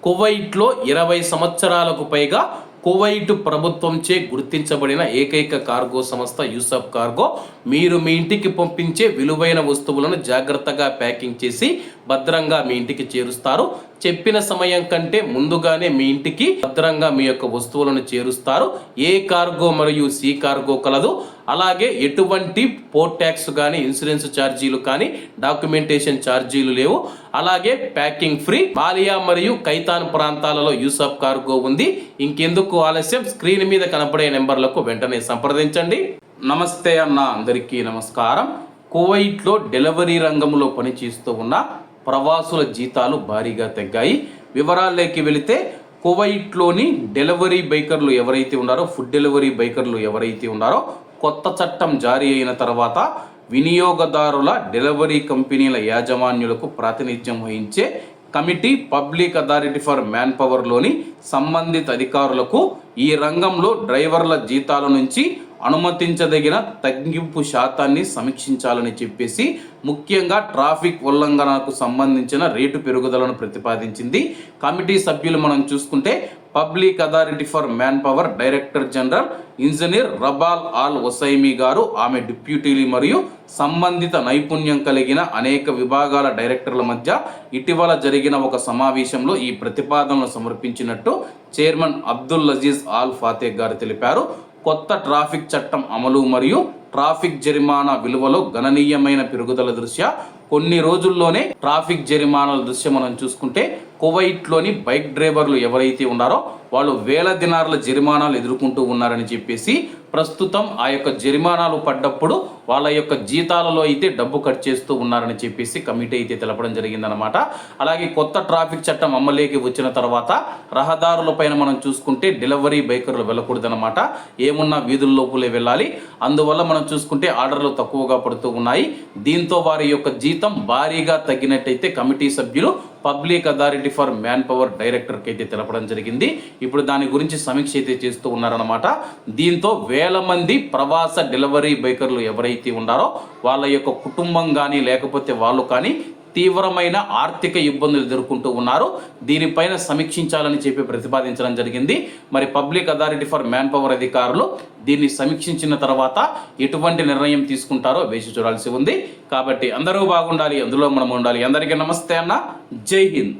కువైట్లో 20 సంవత్సరాలకు పైగా కువైట్ ప్రభుత్వంచే గుర్తించబడిన ఏకైక కార్గో సంస్థ యూసఫ్ కార్గో. మీరు మీ ఇంటికి పంపించే విలువైన వస్తువులను జాగ్రత్తగా ప్యాకింగ్ చేసి భద్రంగా మీ ఇంటికి చేరుస్తారు. చెప్పిన సమయం కంటే ముందుగానే మీ ఇంటికి భద్రంగా మీ యొక్క వస్తువులను చేరుస్తారు. ఏ కార్గో మరియు సి కార్గో కలదు. అలాగే ఎటువంటి పోర్ట్ ట్యాక్స్ కానీ, ఇన్సూరెన్స్ ఛార్జీలు కానీ, డాక్యుమెంటేషన్ ఛార్జీలు లేవు. అలాగే ప్యాకింగ్ ఫ్రీ. బాలియా మరియు కైతాన్ ప్రాంతాలలో యూసఫ్ కార్గో ఉంది. ఇంకెందుకు ఆలస్యం, స్క్రీన్ మీద కనపడే నెంబర్లకు వెంటనే సంప్రదించండి. నమస్తే అన్న, అందరికీ నమస్కారం. కువైట్లో డెలివరీ రంగంలో పనిచేస్తూ ఉన్న ప్రవాసుల జీతాలు భారీగా తగ్గాయి. వివరాల్లోకి వెళితే, కువైట్లోని డెలివరీ బైకర్లు ఎవరైతే ఉన్నారో, ఫుడ్ డెలివరీ బైకర్లు ఎవరైతే ఉన్నారో, కొత్త చట్టం జారీ అయిన తర్వాత వినియోగదారుల డెలివరీ కంపెనీల యాజమాన్యులకు ప్రాతినిధ్యం వహించే committee public authority for man పవర్లోని సంబంధిత అధికారులకు ఈ రంగంలో డ్రైవర్ల జీతాల నుంచి అనుమతించదగిన తగ్గింపు శాతాన్ని సమీక్షించాలని చెప్పేసి ముఖ్యంగా ట్రాఫిక్ ఉల్లంఘనకు సంబంధించిన రేటు పెరుగుదలను ప్రతిపాదించింది. కమిటీ సభ్యులు మనం చూసుకుంటే public authority for manpower director general engineer Rabal Al Osaimi గారు, ఆమె డిప్యూటీలు మరియు సంబంధిత నైపుణ్యం కలిగిన అనేక విభాగాల డైరెక్టర్ల మధ్య ఇటీవల జరిగిన ఒక సమావేశంలో ఈ ప్రతిపాదనలు సమర్పించినట్టు చైర్మన్ అబ్దుల్ అజీజ్ ఆల్ ఫాతే గారు తెలిపారు. కొత్త ట్రాఫిక్ చట్టం అమలు మరియు ట్రాఫిక్ జరిమానా విలువలో గణనీయమైన పెరుగుదల దృష్ట్యా కొన్ని రోజుల్లోనే ట్రాఫిక్ జరిమానాల దృష్ట్యా మనం చూసుకుంటే కువైట్లోని బైక్ డ్రైవర్లు ఎవరైతే ఉన్నారో వాళ్ళు వేల దినార్ల జరిమానాలు ఎదుర్కొంటూ ఉన్నారని చెప్పేసి, ప్రస్తుతం ఆ యొక్క జరిమానాలు పడ్డప్పుడు వాళ్ళ యొక్క జీతాలలో అయితే డబ్బు కట్ చేస్తూ ఉన్నారని చెప్పేసి కమిటీ అయితే తెలపడం జరిగిందనమాట. అలాగే కొత్త ట్రాఫిక్ చట్టం అమలులోకి వచ్చిన తర్వాత రహదారులపైన మనం చూసుకుంటే డెలివరీ బైకర్లు వెళ్ళకూడదనమాట. ఏమున్నా వీధుల లోపలే వెళ్ళాలి. అందువల్ల మనం చూసుకుంటే ఆర్డర్లు తక్కువగా పడుతూ ఉన్నాయి. దీంతో వారి యొక్క జీతం భారీగా తగ్గినట్టయితే కమిటీ సభ్యులు public authority for man power డైరెక్టర్కి అయితే తెలపడం జరిగింది. ఇప్పుడు దాని గురించి సమీక్ష అయితే చేస్తూ ఉన్నారన్నమాట. దీంతో వేల మంది ప్రవాస డెలివరీ బైకర్లు ఎవరైతే ఉన్నారో వాళ్ళ యొక్క కుటుంబం కానీ లేకపోతే వాళ్ళు కానీ తీవ్రమైన ఆర్థిక ఇబ్బందులు ఎదుర్కొంటూ ఉన్నారు. దీనిపైన సమీక్షించాలని చెప్పి ప్రతిపాదించడం జరిగింది. మరి public authority for man power అధికారులు దీన్ని సమీక్షించిన తర్వాత ఎటువంటి నిర్ణయం తీసుకుంటారో వేచి చూడాల్సి ఉంది. కాబట్టి అందరూ బాగుండాలి, అందులో మనం ఉండాలి. అందరికీ నమస్తే అన్న, జై హింద్.